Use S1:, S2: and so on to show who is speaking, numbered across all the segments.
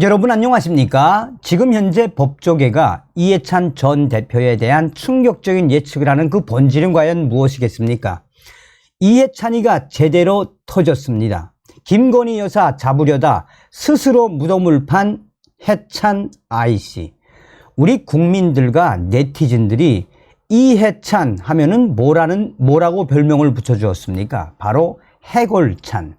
S1: 여러분 안녕하십니까? 지금 현재 법조계가 이해찬 전 대표에 대한 충격적인 예측을 하는 그 본질은 과연 무엇이겠습니까? 이해찬이가 제대로 터졌습니다. 김건희 여사 잡으려다 스스로 무덤을 판 해찬 아이씨. 우리 국민들과 네티즌들이 이해찬 하면은 뭐라고 별명을 붙여주었습니까? 바로 해골찬,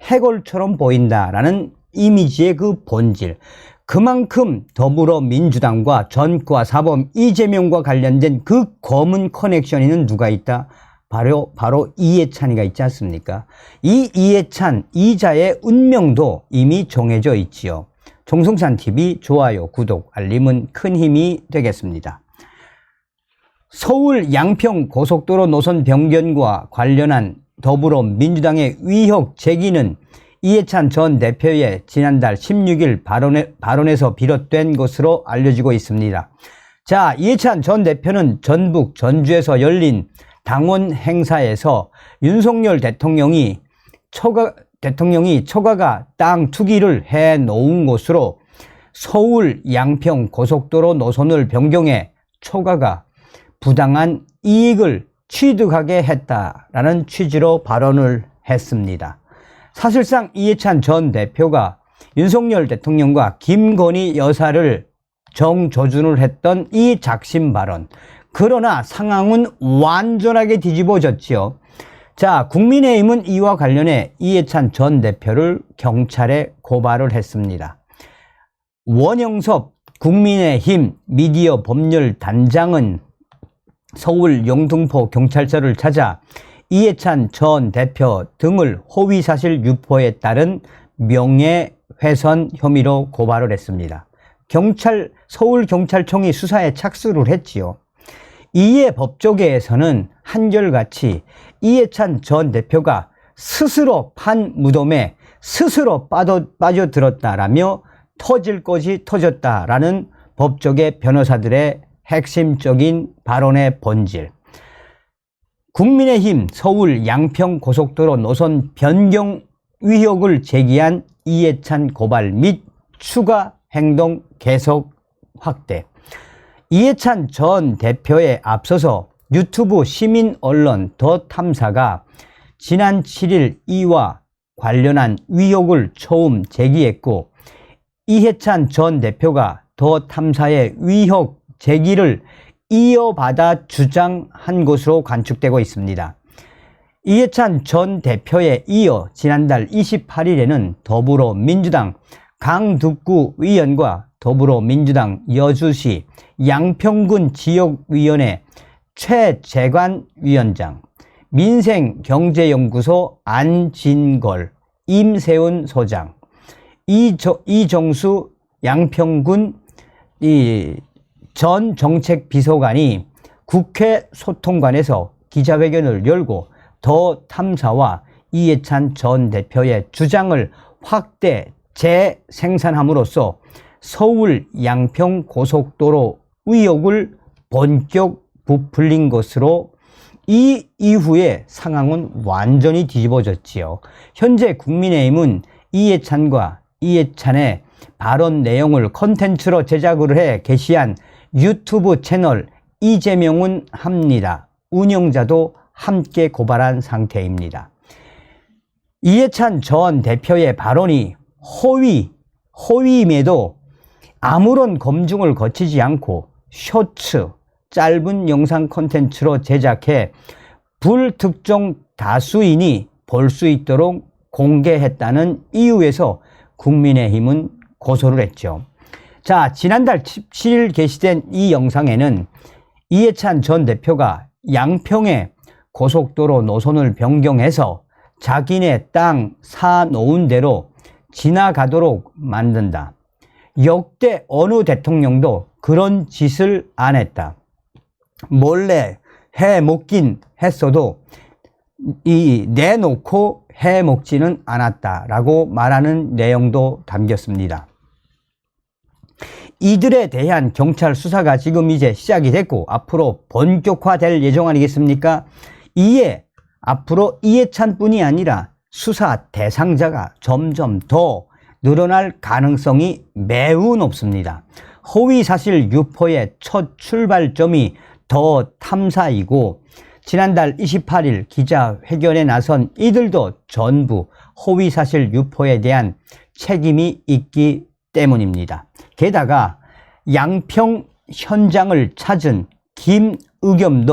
S1: 해골처럼 보인다라는 이미지의 그 본질. 그만큼 더불어민주당과 전과 사범 이재명과 관련된 그 검은 커넥션에는 누가 있다? 바로 이해찬이가 있지 않습니까? 이 이해찬 이자의 운명도 이미 정해져 있지요. 정성찬TV 좋아요, 구독, 알림은 큰 힘이 되겠습니다. 서울 양평 고속도로 노선 변경과 관련한 더불어민주당의 의혹 제기는 이해찬 전 대표의 지난달 16일 발언에서 비롯된 것으로 알려지고 있습니다. 자, 이해찬 전 대표는 전북 전주에서 열린 당원 행사에서 윤석열 대통령이 초과가 땅 투기를 해 놓은 것으로 서울 양평 고속도로 노선을 변경해 초과가 부당한 이익을 취득하게 했다라는 취지로 발언을 했습니다. 사실상 이해찬 전 대표가 윤석열 대통령과 김건희 여사를 정조준을 했던 이 작심 발언. 그러나 상황은 완전하게 뒤집어졌지요. 자, 국민의힘은 이와 관련해 이해찬 전 대표를 경찰에 고발을 했습니다. 원영섭 국민의힘 미디어 법률 단장은 서울 영등포 경찰서를 찾아 이해찬 전 대표 등을 허위사실 유포에 따른 명예훼손 혐의로 고발을 했습니다. 서울경찰청이 수사에 착수를 했지요. 이에 법조계에서는 한결같이 이해찬 전 대표가 스스로 판 무덤에 스스로 빠져들었다라며 터질 것이 터졌다라는 법조계 변호사들의 핵심적인 발언의 본질. 국민의힘 서울 양평 고속도로 노선 변경 의혹을 제기한 이해찬 고발 및 추가 행동 계속 확대. 이해찬 전 대표에 앞서서 유튜브 시민 언론 더 탐사가 지난 7일 이와 관련한 의혹을 처음 제기했고, 이해찬 전 대표가 더 탐사의 의혹 제기를 이어받아 주장한 것으로 관측되고 있습니다. 이해찬 전 대표에 이어 지난달 28일에는 더불어민주당 강득구 의원과 더불어민주당 여주시 양평군 지역위원회 최재관 위원장, 민생경제연구소 안진걸, 임세훈 소장, 이정수 양평군 전 정책비서관이 국회 소통관에서 기자회견을 열고 더 탐사와 이해찬 전 대표의 주장을 확대 재생산함으로써 서울 양평 고속도로 의혹을 본격 부풀린 것으로 이 이후에 상황은 완전히 뒤집어졌지요. 현재 국민의힘은 이해찬과 이해찬의 발언 내용을 콘텐츠로 제작을 해 게시한 유튜브 채널 이재명은 합니다 운영자도 함께 고발한 상태입니다. 이해찬 전 대표의 발언이 허위임에도 아무런 검증을 거치지 않고 쇼츠, 짧은 영상 콘텐츠로 제작해 불특정 다수인이 볼 수 있도록 공개했다는 이유에서 국민의힘은 고소를 했죠. 자, 지난달 17일 게시된 이 영상에는 이해찬 전 대표가 양평의 고속도로 노선을 변경해서 자기네 땅 사놓은 대로 지나가도록 만든다. 역대 어느 대통령도 그런 짓을 안 했다. 몰래 해 먹긴 했어도 내놓고 해 먹지는 않았다라고 말하는 내용도 담겼습니다. 이들에 대한 경찰 수사가 지금 이제 시작이 됐고 앞으로 본격화될 예정 아니겠습니까? 이에 앞으로 이해찬뿐이 아니라 수사 대상자가 점점 더 늘어날 가능성이 매우 높습니다. 허위사실 유포의 첫 출발점이 더 탐사이고 지난달 28일 기자회견에 나선 이들도 전부 허위사실 유포에 대한 책임이 있기 때문입니다. 게다가 양평 현장을 찾은 김의겸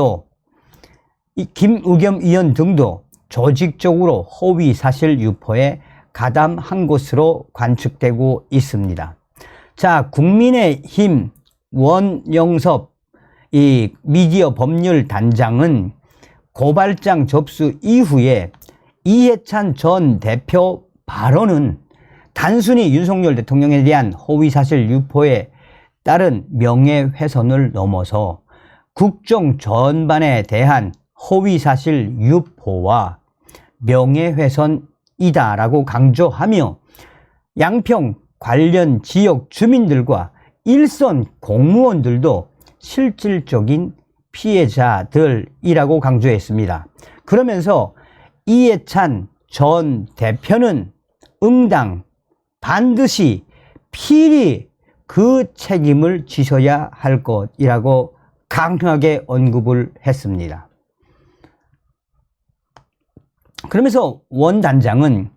S1: 의원 등도 조직적으로 허위사실 유포에 가담한 것으로 관측되고 있습니다. 자, 국민의힘 원영섭 미디어 법률 단장은 고발장 접수 이후에 이해찬 전 대표 발언은 단순히 윤석열 대통령에 대한 허위사실 유포에 따른 명예훼손을 넘어서 국정 전반에 대한 허위사실 유포와 명예훼손이다라고 강조하며 양평 관련 지역 주민들과 일선 공무원들도 실질적인 피해자들이라고 강조했습니다. 그러면서 이해찬 전 대표는 응당 반드시 필히 그 책임을 지셔야 할 것이라고 강하게 언급을 했습니다. 그러면서 원 단장은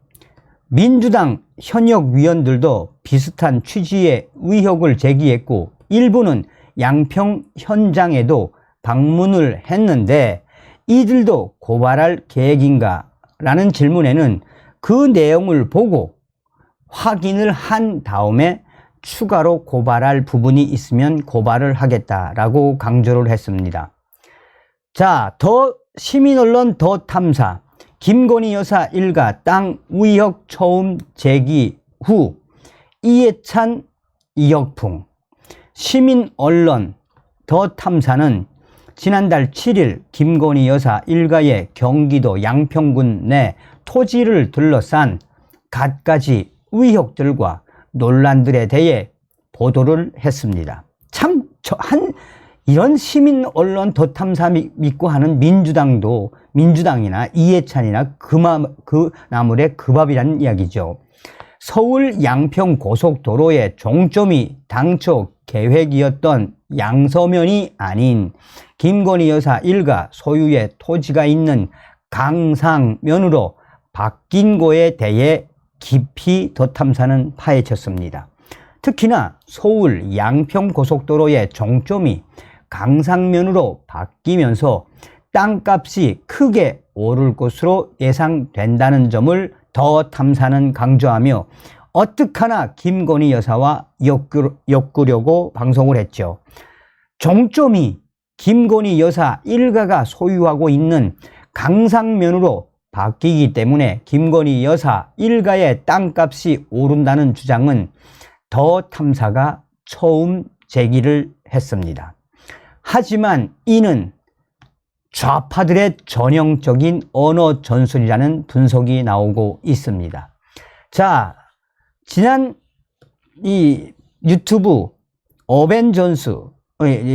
S1: 민주당 현역 위원들도 비슷한 취지의 의혹을 제기했고 일부는 양평 현장에도 방문을 했는데 이들도 고발할 계획인가? 라는 질문에는 그 내용을 보고 확인을 한 다음에 추가로 고발할 부분이 있으면 고발을 하겠다라고 강조를 했습니다. 자, 더 시민언론 더 탐사 김건희 여사 일가 땅 의혹 처음 제기 후 이해찬 이역풍 시민언론 더 탐사는 지난달 7일 김건희 여사 일가의 경기도 양평군 내 토지를 둘러싼 갖가지 의혹들과 논란들에 대해 보도를 했습니다. 참 이런 시민 언론 더 탐사 믿고 하는 민주당이나 이해찬이나 그 나물의 그 밥이라는 이야기죠. 서울 양평 고속도로의 종점이 당초 계획이었던 양서면이 아닌 김건희 여사 일가 소유의 토지가 있는 강상면으로 바뀐 거에 대해 깊이 더 탐사는 파헤쳤습니다. 특히나 서울 양평 고속도로의 종점이 강상면으로 바뀌면서 땅값이 크게 오를 것으로 예상된다는 점을 더 탐사는 강조하며 어떡하나 김건희 여사와 엮으려고 방송을 했죠. 종점이 김건희 여사 일가가 소유하고 있는 강상면으로 바뀌기 때문에 김건희 여사 일가의 땅값이 오른다는 주장은 더 탐사가 처음 제기를 했습니다. 하지만 이는 좌파들의 전형적인 언어 전술이라는 분석이 나오고 있습니다. 자, 지난 이 유튜브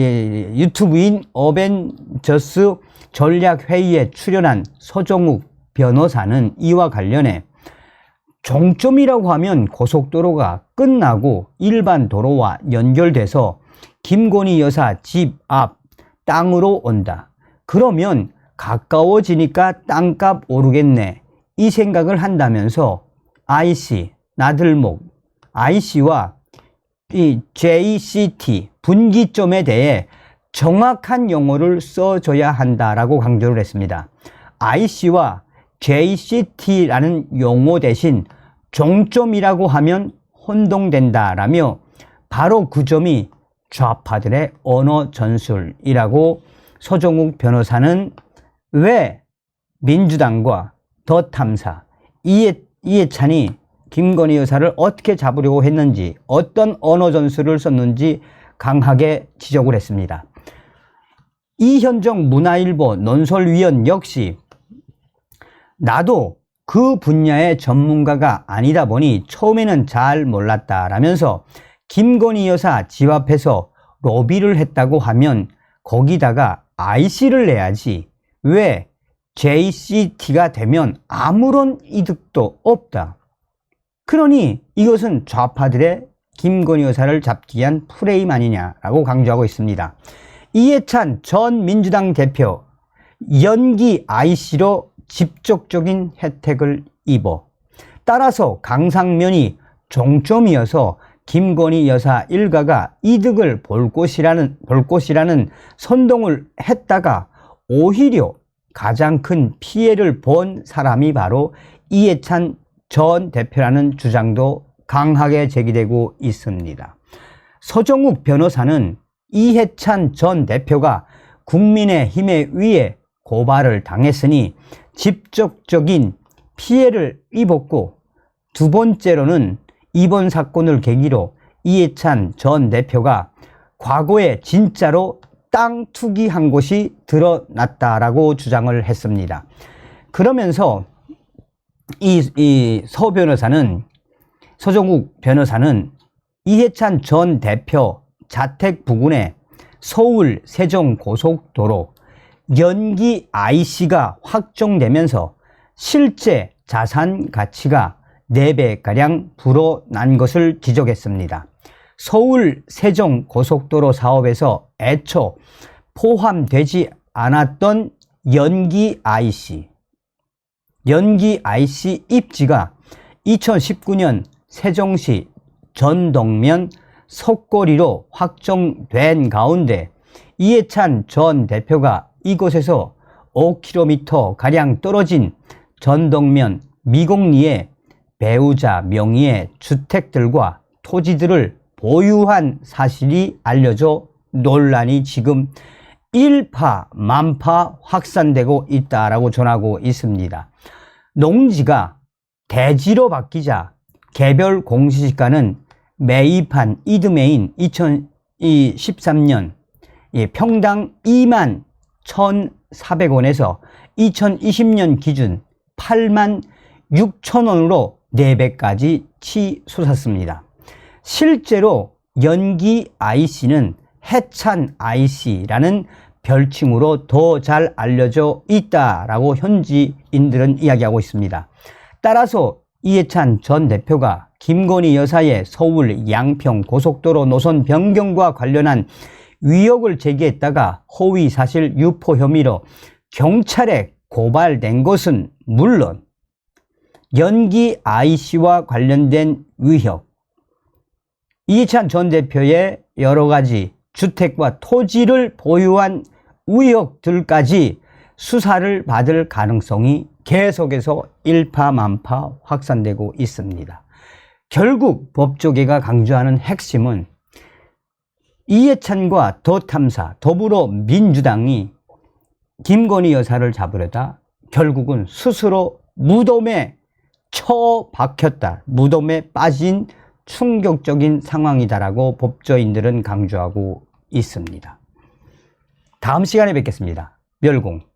S1: 유튜브인 어벤져스 전략회의에 출연한 서정욱 변호사는 이와 관련해 종점이라고 하면 고속도로가 끝나고 일반 도로와 연결돼서 김건희 여사 집 앞 땅으로 온다. 그러면 가까워지니까 땅값 오르겠네. 이 생각을 한다면서 IC, 나들목, IC와 이 JCT, 분기점에 대해 정확한 용어를 써줘야 한다라고 강조를 했습니다. IC와 JCT라는 용어 대신 종점이라고 하면 혼동된다라며 바로 그 점이 좌파들의 언어 전술이라고 서정욱 변호사는 왜 민주당과 더 탐사, 이해찬이 김건희 여사를 어떻게 잡으려고 했는지 어떤 언어 전술을 썼는지 강하게 지적을 했습니다. 이현정 문화일보 논설위원 역시 나도 그 분야의 전문가가 아니다 보니 처음에는 잘 몰랐다라면서 김건희 여사 집 앞에서 로비를 했다고 하면 거기다가 IC를 내야지 왜 JCT가 되면 아무런 이득도 없다. 그러니 이것은 좌파들의 김건희 여사를 잡기 위한 프레임 아니냐라고 강조하고 있습니다. 이해찬 전 민주당 대표 연기 IC로 직접적인 혜택을 입어 따라서 강상면이 종점이어서 김건희 여사 일가가 이득을 볼 것이라는 선동을 했다가 오히려 가장 큰 피해를 본 사람이 바로 이해찬 전 대표라는 주장도 강하게 제기되고 있습니다. 서정욱 변호사는 이해찬 전 대표가 국민의힘에 의해 고발을 당했으니 직접적인 피해를 입었고, 두 번째로는 이번 사건을 계기로 이해찬 전 대표가 과거에 진짜로 땅 투기한 것이 드러났다라고 주장을 했습니다. 그러면서 서정욱 변호사는 이해찬 전 대표 자택 부근에 서울 세종고속도로 연기 IC가 확정되면서 실제 자산 가치가 4배가량 불어난 것을 지적했습니다. 서울 세종고속도로 사업에서 애초 포함되지 않았던 연기 IC 입지가 2019년 세종시 전동면 석고리로 확정된 가운데 이해찬 전 대표가 이곳에서 5km가량 떨어진 전동면 미곡리에 배우자 명의의 주택들과 토지들을 보유한 사실이 알려져 논란이 지금 일파만파 확산되고 있다라고 전하고 있습니다. 농지가 대지로 바뀌자 개별 공시지가는 매입한 이듬해인 2013년 평당 2만 1,400원에서 2020년 기준 8만 6천원으로 4배까지 치솟았습니다. 실제로 연기 IC는 해찬 IC라는 별칭으로 더 잘 알려져 있다라고 현지인들은 이야기하고 있습니다. 따라서 이해찬 전 대표가 김건희 여사의 서울 양평 고속도로 노선 변경과 관련한 의혹을 제기했다가 허위사실 유포 혐의로 경찰에 고발된 것은 물론 연기 IC와 관련된 의혹, 이해찬 전 대표의 여러 가지 주택과 토지를 보유한 의혹들까지 수사를 받을 가능성이 계속해서 일파만파 확산되고 있습니다. 결국 법조계가 강조하는 핵심은 이해찬과 더 탐사, 더불어민주당이 김건희 여사를 잡으려다 결국은 스스로 무덤에 처박혔다, 무덤에 빠진 충격적인 상황이다라고 법조인들은 강조하고 있습니다. 다음 시간에 뵙겠습니다. 멸공.